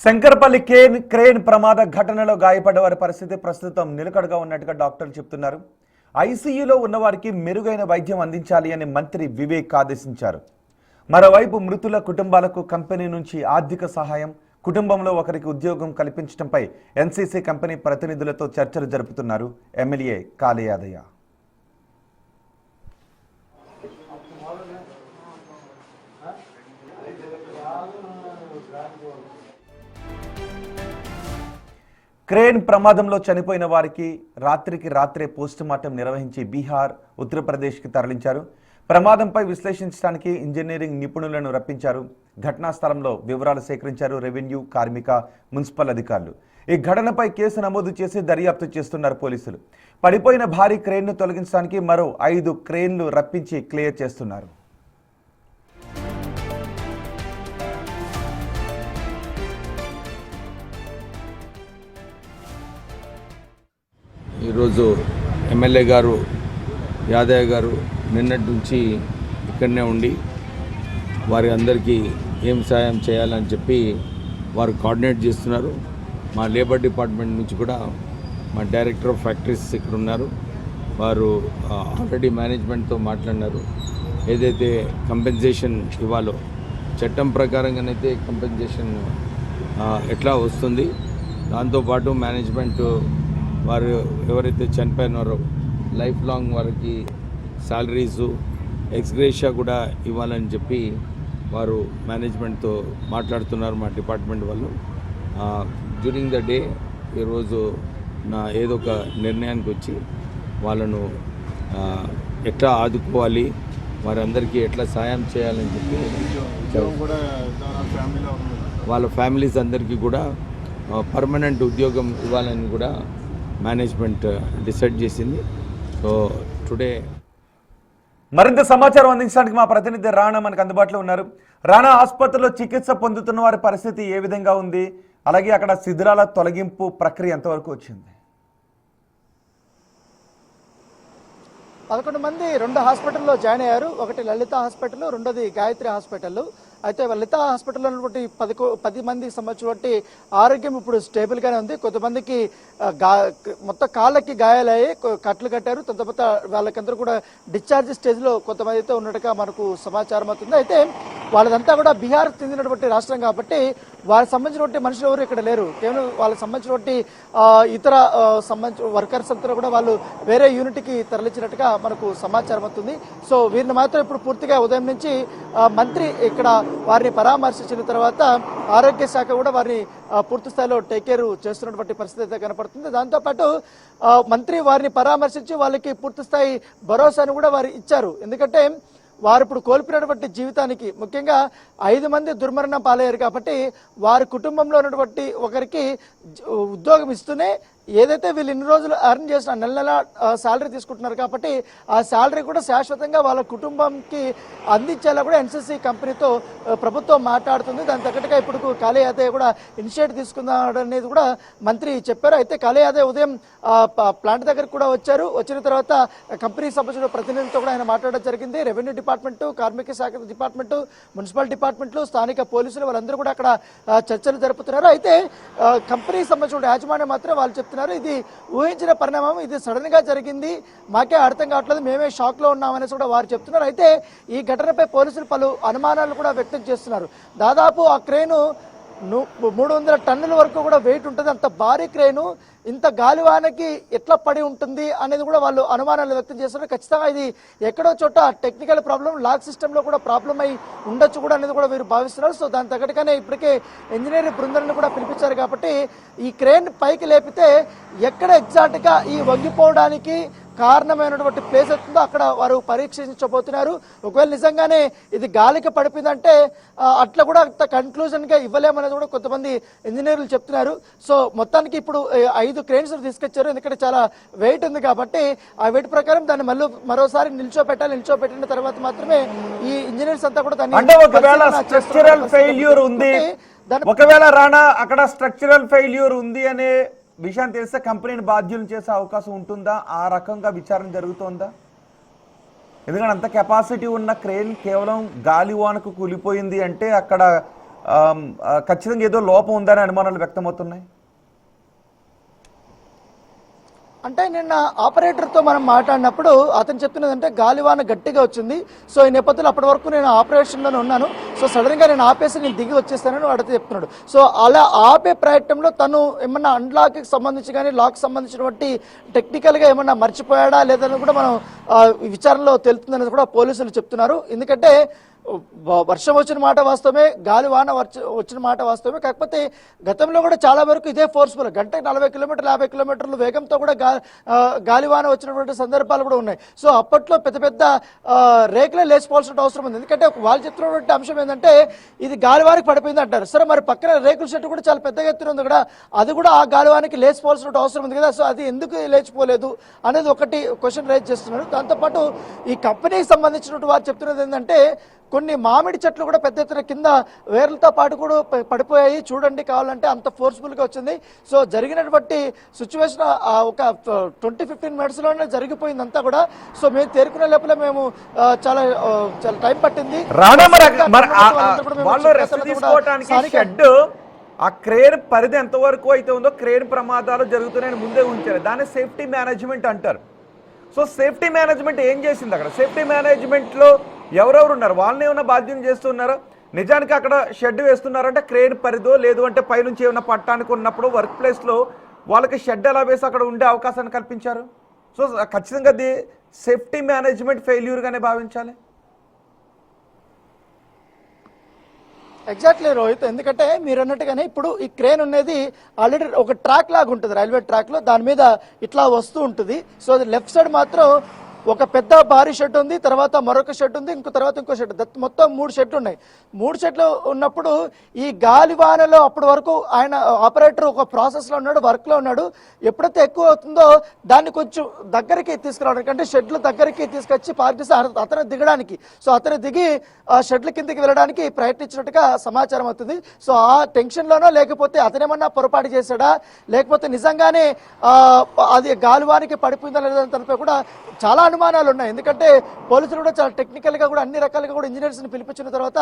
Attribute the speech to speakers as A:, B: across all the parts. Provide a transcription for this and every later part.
A: Shankarpally crane ప్రమాద ఘటనలో గాయపడ్డ వారి పరిస్థితి ప్రస్తుతం నిలకడగా ఉన్నట్టుగా డాక్టర్లు చెప్తున్నారు. ఐసీయూలో ఉన్నవారికి మెరుగైన వైద్యం అందించాలి అని మంత్రి వివేక్ ఆదేశించారు. మరోవైపు మృతుల కుటుంబాలకు కంపెనీ నుంచి ఆర్థిక సహాయం, కుటుంబంలో ఒకరికి ఉద్యోగం కల్పించడంపై ఎన్సీసీ కంపెనీ ప్రతినిధులతో చర్చలు జరుపుతున్నారు ఎమ్మెల్యే కాళీ యాదయ్య. క్రేన్ ప్రమాదంలో చనిపోయిన వారికి రాత్రికి రాత్రే పోస్టుమార్టం నిర్వహించి బీహార్, ఉత్తరప్రదేశ్కి తరలించారు. ప్రమాదంపై విశ్లేషించడానికి ఇంజనీరింగ్ నిపుణులను రప్పించారు. ఘటనా స్థలంలో వివరాలు సేకరించారు రెవెన్యూ, కార్మిక, మున్సిపల్ అధికారులు. ఈ ఘటనపై కేసు నమోదు చేసి దర్యాప్తు చేస్తున్నారు పోలీసులు. పడిపోయిన భారీ క్రేన్ను తొలగించడానికి మరో 5 క్రేన్లు రప్పించి క్లియర్ చేస్తున్నారు.
B: ఈరోజు ఎమ్మెల్యే గారు యాదయ్య గారు నిన్నటి నుంచి ఇక్కడనే ఉండి వారి అందరికీ ఏం సాయం చేయాలని చెప్పి వారు కోఆర్డినేట్ చేస్తున్నారు. మా లేబర్ డిపార్ట్మెంట్ నుంచి కూడా మా డైరెక్టర్ ఆఫ్ ఫ్యాక్టరీస్ ఇక్కడ ఉన్నారు. వారు ఆల్రెడీ మేనేజ్మెంట్తో మాట్లాడినారు. ఏదైతే కంపెన్సేషన్ ఇవ్వాలో చట్టం ప్రకారంగానైతే కంపెన్సేషన్ ఎట్లా వస్తుంది, దాంతోపాటు మేనేజ్మెంట్ వారు ఎవరైతే చనిపోయినారో లైఫ్ లాంగ్ వారికి శాలరీసు, ఎక్స్గ్రేషియా కూడా ఇవ్వాలని చెప్పి వారు మేనేజ్మెంట్తో మాట్లాడుతున్నారు మా డిపార్ట్మెంట్ వాళ్ళు. డ్యూరింగ్ ద డే ఈరోజు ఏదో ఒక నిర్ణయానికి వచ్చి వాళ్ళను ఎట్లా ఆదుకోవాలి, వారందరికీ ఎట్లా సాయం చేయాలని చెప్పి వాళ్ళ ఫ్యామిలీస్ అందరికీ కూడా పర్మనెంట్ ఉద్యోగం ఇవ్వాలని కూడా మేనేజ్మెంట్ డిసైడ్ చేసింది. సో టుడే
A: మరింత సమాచారం అందించడానికి మా ప్రతినిధి రాణా మనకు అందుబాటులో ఉన్నారు. రాణా, ఆసుపత్రిలో చికిత్స పొందుతున్న వారి పరిస్థితి ఏ విధంగా ఉంది? అలాగే అక్కడ శిథిలాల తొలగింపు ప్రక్రియ ఎంతవరకు వచ్చింది?
C: 11 మంది 2 హాస్పిటల్లో జాయిన్ అయ్యారు. ఒకటి లలిత హాస్పిటల్, రెండోది గాయత్రి హాస్పిటల్. అయితే లలిత హాస్పిటల్లో ఉన్నటువంటి 10 మందికి సంబంధించినటువంటి ఆరోగ్యం ఇప్పుడు స్టేబుల్గానే ఉంది. కొంతమందికి మొత్తం కాళ్ళకి గాయాలయ్యి కట్లు కట్టారు. తర్వాత వాళ్ళకందరూ కూడా డిశ్చార్జ్ స్టేజ్లో కొంతమంది అయితే ఉన్నట్టుగా మనకు సమాచారం అవుతుంది. అయితే వాళ్ళదంతా కూడా బీహార్ చెందినటువంటి రాష్ట్రం కాబట్టి వారికి సంబంధించినటువంటి మనుషులు ఎవరు ఇక్కడ లేరు. కేవలం వాళ్ళకి సంబంధించినటువంటి ఇతర సంబంధించిన వర్కర్స్ అంతా కూడా వాళ్ళు వేరే యూనిట్కి తరలించినట్టుగా మనకు సమాచారం అవుతుంది. సో వీరిని మాత్రం ఇప్పుడు పూర్తిగా ఉదయం నుంచి మంత్రి ఇక్కడ వారిని పరామర్శించిన తర్వాత ఆరోగ్య శాఖ కూడా వారిని పూర్తి స్థాయిలో టేక్ కేర్ చేస్తున్నటువంటి పరిస్థితి అయితే కనపడుతుంది. దాంతోపాటు మంత్రి వారిని పరామర్శించి వాళ్ళకి పూర్తి స్థాయి భరోసాను కూడా వారు ఇచ్చారు. ఎందుకంటే వారు ఇప్పుడు కోల్పోయినటువంటి జీవితానికి ముఖ్యంగా 5 మంది దుర్మరణం పాలయ్యారు కాబట్టి వారి కుటుంబంలో ఉన్నటువంటి ఒకరికి ఉద్యోగం ఇస్తూనే ఏదైతే వీళ్ళు ఇన్ని రోజులు ఎర్న్ చేసిన నెల శాలరీ తీసుకుంటున్నారు కాబట్టి ఆ శాలరీ కూడా శాశ్వతంగా వాళ్ళ కుటుంబంకి అందించేలా కూడా ఎన్సీసీ కంపెనీతో ప్రభుత్వం మాట్లాడుతుంది. దాని తగ్గట్టుగా ఇప్పుడు కాళీ యాదయ్య కూడా ఇనిషియేటివ్ తీసుకున్నాడనేది కూడా మంత్రి చెప్పారు. అయితే కాళీ యాదయ్య ఉదయం ప్లాంట్ దగ్గరకు కూడా వచ్చారు. వచ్చిన తర్వాత కంపెనీకి సంబంధించిన ప్రతినిధులతో కూడా ఆయన మాట్లాడడం జరిగింది. రెవెన్యూ డిపార్ట్మెంటు, కార్మిక శాఖ డిపార్ట్మెంటు, మున్సిపల్ డిపార్ట్మెంట్లు, స్థానిక పోలీసులు వాళ్ళందరూ కూడా అక్కడ చర్చలు జరుపుతున్నారు. అయితే కంపెనీకి సంబంధించిన యాజమాన్యం మాత్రం వాళ్ళు చెప్తున్నారు, ఇది ఊహించిన పరిణామం, ఇది సడన్ గా జరిగింది, మాకే అర్థం కావట్లేదు, మేమే షాక్ లో ఉన్నామనేసి కూడా వారు చెప్తున్నారు. అయితే ఈ ఘటనపై పోలీసులు పలు అనుమానాలు కూడా వ్యక్తం చేస్తున్నారు. దాదాపు ఆ క్రేను 300 టన్నుల వరకు కూడా వెయిట్ ఉంటుంది. అంత భారీ క్రేను ఇంత గాలివానకి ఎట్లా పడి ఉంటుంది అనేది కూడా వాళ్ళు అనుమానాలు వ్యక్తం చేస్తున్నారు. ఖచ్చితంగా ఇది ఎక్కడో చోట టెక్నికల్ ప్రాబ్లం, లాక్ సిస్టంలో కూడా ప్రాబ్లం అయి ఉండొచ్చు కూడా అనేది కూడా వీరు భావిస్తున్నారు. సో దాని తగ్గట్టుగానే ఇప్పటికే ఇంజనీరింగ్ బృందాలను కూడా పిలిపించారు కాబట్టి ఈ క్రేన్ పైకి లేపితే ఎక్కడ ఎగ్జాక్ట్గా ఈ వంగిపోవడానికి కారణమైనటువంటి ప్లేస్ అవుతుందో అక్కడ వారు పరీక్షించబోతున్నారు. ఒకవేళ నిజంగానే ఇది గాలికి పడిపోయిందంటే అట్లా కూడా కన్క్లూజన్గా ఇవ్వలేమనేది కూడా కొంతమంది ఇంజనీర్లు చెప్తున్నారు. సో మొత్తానికి ఇప్పుడు 5 క్రేన్స్ తీసుకొచ్చారు. ఎందుకంటే చాలా వెయిట్ ఉంది కాబట్టి ఆ వెయిట్ ప్రకారం దాన్ని మరోసారి నిల్చోపెట్టిన తర్వాత మాత్రమే ఈ ఇంజనీర్స్ అంతా కూడా దాన్ని
A: ఒకవేళ రాణా అక్కడ స్ట్రక్చరల్ ఫెయిల్యూర్ ఉంది అనే విషయం తెలిస్తే కంపెనీని బాధ్యులు చేసే అవకాశం ఉంటుందా? ఆ రకంగా విచారణ జరుగుతోందా? ఎందుకంటే అంత కెపాసిటీ ఉన్న క్రేన్ కేవలం గాలివానకు కూలిపోయింది అంటే అక్కడ ఖచ్చితంగా ఏదో లోపం ఉందని అనుమానాలు వ్యక్తమవుతున్నాయి.
C: అంటే నిన్న ఆపరేటర్తో మనం మాట్లాడినప్పుడు అతను చెప్తున్నదంటే గాలివాన గట్టిగా వచ్చింది. సో ఈ నేపథ్యంలో అప్పటి వరకు నేను ఆపరేషన్లోనే ఉన్నాను. సో సడన్గా నేను ఆపేసి నేను దిగి వచ్చేస్తానని వాడితే చెప్తున్నాడు. సో అలా ఆపే ప్రయత్నంలో తను ఏమన్నా అన్లాక్కి సంబంధించి కానీ లాక్ సంబంధించినటువంటి టెక్నికల్గా ఏమన్నా మర్చిపోయాడా లేదని కూడా మనం విచారణలో తెలుస్తుందనేది కూడా పోలీసులు చెప్తున్నారు. ఎందుకంటే వర్షం వచ్చిన మాట వాస్తవమే, గాలివాన వచ్చిన మాట వాస్తవమే. కాకపోతే గతంలో కూడా చాలా వరకు ఇదే ఫోర్స్ఫుల్ గంటకి 40 కిలోమీటర్లు 50 కిలోమీటర్లు వేగంతో కూడా గాలివాన వచ్చినటువంటి సందర్భాలు కూడా ఉన్నాయి. సో అప్పట్లో పెద్ద పెద్ద రేకులే లేచిపోవాల్సిన అవసరం ఉంది. ఎందుకంటే వాళ్ళు చెప్తున్నటువంటి అంశం ఏంటంటే ఇది గాలివానికి పడిపోయింది అంటారు. సరే మరి పక్కన రేకుల షెడ్ కూడా చాలా పెద్దగా ఎత్తున ఉంది కూడా, అది కూడా ఆ గాలివానికి లేచిపోవాల్సిన అవసరం ఉంది కదా. సో అది ఎందుకు లేచిపోలేదు అనేది ఒకటి క్వశ్చన్ రైజ్ చేస్తున్నారు. దాంతోపాటు ఈ కంపెనీకి సంబంధించినటువంటి వారు చెప్తున్నది ఏంటంటే కొన్ని మామిడి చెట్లు కూడా పెద్ద ఎత్తున కింద వేర్లతో పాటు కూడా పడిపోయాయి, చూడండి కావాలంటే అంత ఫోర్స్ఫుల్గా వచ్చింది. సో జరిగినటువంటి సిచ్యువేషన్ ఒక 20-15 మినిట్స్లోనే జరిగిపోయిందంతా కూడా. సో మేము తేరుకునే లోపల మేము చాలా టైం పట్టింది.
A: ఆ క్రేన్ పరిధి ఎంతవరకు అయితే ఉందో క్రేన్ ప్రమాదాలు జరుగుతున్నాయని ముందే ఉంచారు. దాన్ని సేఫ్టీ మేనేజ్మెంట్ అంటారు. సో సేఫ్టీ మేనేజ్మెంట్ ఏం చేసింది అక్కడ? సేఫ్టీ మేనేజ్మెంట్లో ఎవరెవరు ఉన్నారు? వాళ్ళని ఏమైనా బాధ్యత చేస్తున్నారా? నిజానికి అక్కడ షెడ్ వేస్తున్నారంటే క్రేన్ పరిధో లేదు అంటే పైనుంచి ఏమైనా పట్టానికి ఉన్నప్పుడు వర్క్ ప్లేస్లో వాళ్ళకి షెడ్ ఎలా వేసి అక్కడ ఉండే అవకాశాన్ని కల్పించారు. సో ఖచ్చితంగా అది సేఫ్టీ మేనేజ్మెంట్ ఫెయిల్యూర్గానే భావించాలి.
C: ఎగ్జాక్ట్లీ రోహిత్, ఎందుకంటే మీరు అన్నట్టుగానే ఇప్పుడు ఈ క్రేన్ అనేది ఆల్రెడీ ఒక ట్రాక్ లాగా ఉంటుంది, రైల్వే ట్రాక్లో దాని మీద ఇట్లా వస్తూ ఉంటుంది. సో అది లెఫ్ట్ సైడ్ మాత్రం ఒక పెద్ద భారీ షెడ్ ఉంది, తర్వాత మరొక షెడ్ ఉంది, ఇంకో షెడ్, మొత్తం 3 షెడ్లు ఉన్నాయి. 3 షెడ్లు ఉన్నప్పుడు ఈ గాలివానలో అప్పటి వరకు ఆయన ఆపరేటర్ ఒక ప్రాసెస్లో ఉన్నాడు, వర్క్లో ఉన్నాడు. ఎప్పుడైతే ఎక్కువ అవుతుందో దాన్ని కొంచెం దగ్గరికి తీసుకురావడానికి, అంటే షెడ్ల దగ్గరికి తీసుకొచ్చి పార్క్ చేసి అతను దిగడానికి, సో అతను దిగి షెడ్ల కిందకి వెళ్ళడానికి ప్రయత్నించినట్టుగా సమాచారం అవుతుంది. సో ఆ టెన్షన్లోనో లేకపోతే అతనేమన్నా పొరపాటు చేశాడా లేకపోతే నిజంగానే అది గాలివానికి పడిపోయిందా లేదని తనపై కూడా చాలా అనుమానాలు ఉన్నాయి. ఎందుకంటే పోలీసులు కూడా చాలా టెక్నికల్గా కూడా అన్ని రకాలుగా కూడా ఇంజనీర్స్ని పిలిపించిన తర్వాత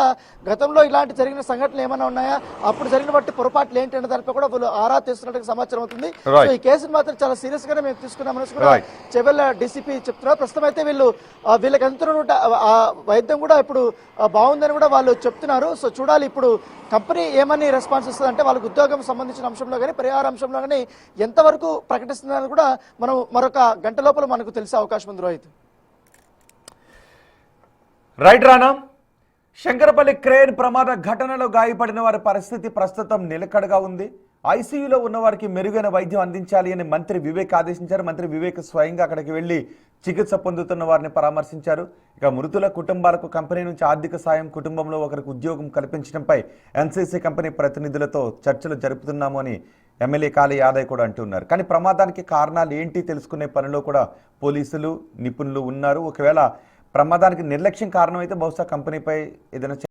C: గతంలో ఇలాంటి జరిగిన సంఘటనలు ఏమైనా ఉన్నాయా, అప్పుడు జరిగిన బట్టి పొరపాట్లు ఏంటి అనే దానిపై కూడా వాళ్ళు ఆరా తీస్తున్నట్టుగా సమాచారం అవుతుంది. సో ఈ కేసును మాత్రం చాలా సీరియస్ గానే మేము తీసుకున్నామని కూడా చెవెల్ డీసీపీ చెప్తున్నారు. ప్రస్తుతం అయితే వీళ్ళకి అందుతున్న వైద్యం కూడా ఇప్పుడు బాగుందని కూడా వాళ్ళు చెప్తున్నారు. సో చూడాలి ఇప్పుడు కంపెనీ ఏమని రెస్పాన్స్ ఇస్తుంది, అంటే వాళ్ళకి ఉద్యోగం సంబంధించిన అంశంలో కానీ పరిహార అంశంలో కానీ ఎంతవరకు ప్రకటిస్తుందని కూడా మనం మరొక గంట లోపల మనకు తెలిసే అవకాశం ఉంది. రోహిత్
A: రైట్ రానా. శంకరపల్లి క్రేన్ ప్రమాద ఘటనలో గాయపడిన వారి పరిస్థితి ప్రస్తుతం నిలకడగా ఉంది. ఐసీయూలో ఉన్న వారికి మెరుగైన వైద్యం అందించాలి అని మంత్రి వివేక్ ఆదేశించారు. మంత్రి వివేక్ స్వయంగా అక్కడికి వెళ్లి చికిత్స పొందుతున్న వారిని పరామర్శించారు. ఇక మృతుల కుటుంబాలకు కంపెనీ నుంచి ఆర్థిక సాయం, కుటుంబంలో ఒకరికి ఉద్యోగం కల్పించడంపై ఎన్సీసీ కంపెనీ ప్రతినిధులతో చర్చలు జరుపుతున్నాము అని ఎమ్మెల్యే కాళీ యాదవ్ కూడా అంటున్నారు. కానీ ప్రమాదానికి కారణాలు ఏంటి తెలుసుకునే పనిలో కూడా పోలీసులు నిపుణులు ఉన్నారు. ఒకవేళ ప్రమాదానికి నిర్లక్ష్యం కారణమైతే బహుశా కంపెనీపై ఏదైనా